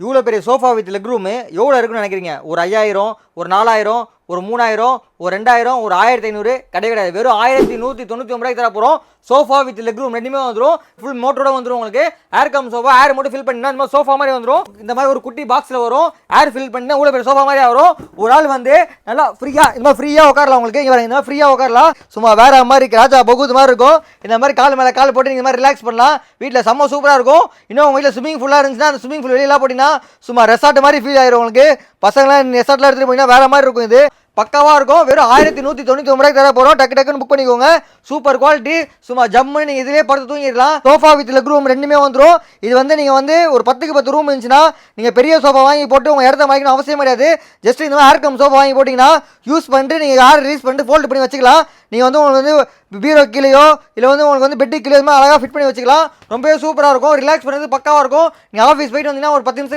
இவ்வளோ பெரிய sofa with leg room எவ்வளோ இருக்குன்னு நினைக்கிறீங்க? ஒரு 5000, ஒரு 4000, ஒரு 3000, ஒரு 2000, ஒரு 1500 கிடையாது. வெறும் 1199 தர போகிறோம். சோஃபா வித் லெக் ரூம் ரெண்டுமே வந்துடும். ஃபுல் மோட்டரோட வந்துடும். உங்களுக்கு ஏர் கம் சோஃபா, ஏர் மட்டும் ஃபில் பண்ணினா இந்த மாதிரி சோஃபா மாதிரி வந்துடும். இந்த மாதிரி ஒரு குட்டி பாக்ஸில் வரும். ஏர் ஃபில் பண்ணினா இவ்வளோ பெரிய சோஃபா மாதிரி வரும். ஒரு ஆள் வந்து நல்லா ஃப்ரீயாக இந்த மாதிரி ஃப்ரீயாக உட்காரலாம். உங்களுக்கு இங்கே இந்த மாதிரி ஃப்ரீயாக உட்காரலாம். சும்மா வேற மாதிரி ராஜா பகுத் மாதிரி இருக்கும். இந்த மாதிரி கால் மேலே கால் போட்டு இந்த மாதிரி ரிலாக்ஸ் பண்ணலாம். வீட்டில் செம்ம சூப்பராக இருக்கும். இன்னும் உங்கள் வீட்டில் ஸ்விமிங் ஃபுல்லாக இருந்துச்சுன்னா அந்த ஸ்விமிங் ஃபுல் வெளியெல்லாம் போட்டிங்கன்னா சும்மா ரெசார்ட் மாதிரி ஃபீல் ஆயிரும். உங்களுக்கு பசங்களாம் ரெசார்ட்லாம் எடுத்துகிட்டு போனீங்கன்னா வேற மாதிரி இருக்கும். இது பக்காவாக இருக்கும். வெறும் 1199 தர போகிறோம். டக்கு டக்குன்னு புக் பண்ணிக்கோங்க. Super quality. சும்மா ஜம்முன்னு நீங்கள் இதிலே படுத்து தூங்கிடலாம். சோஃபா வித் லெக் ரூம் ரெண்டுமே வந்துடும். இது வந்து நீங்கள் வந்து ஒரு 10க்கு 10 ரூம் இருந்துச்சுன்னா நீங்கள் பெரிய சோஃபா வாங்கி போட்டு உங்கள் இடத்த வாங்கிக்கணும் அவசியம் கிடையாது. ஜஸ்ட் இந்த மாதிரி ஏர்கம் சோஃபா வாங்கி போட்டிங்கன்னா யூஸ் பண்ணிட்டு நீங்கள் யார் ரிலீஸ் பண்ணிட்டு ஃபோல்டு பண்ணி வச்சுக்கலாம். நீங்கள் வந்து உங்களுக்கு வந்து பீரோ கீழேயோ இல்லை வந்து உங்களுக்கு வந்து பெட்டு கீழே அழகாக ஃபிட் பண்ணி வச்சுக்கலாம். ரொம்பவே சூப்பராக இருக்கும். ரிலாக்ஸ் பண்ணுறது பக்காவாக இருக்கும். நீங்கள் ஆஃபீஸ் போயிட்டு வந்தீங்கன்னா ஒரு 10 நிமிஷம்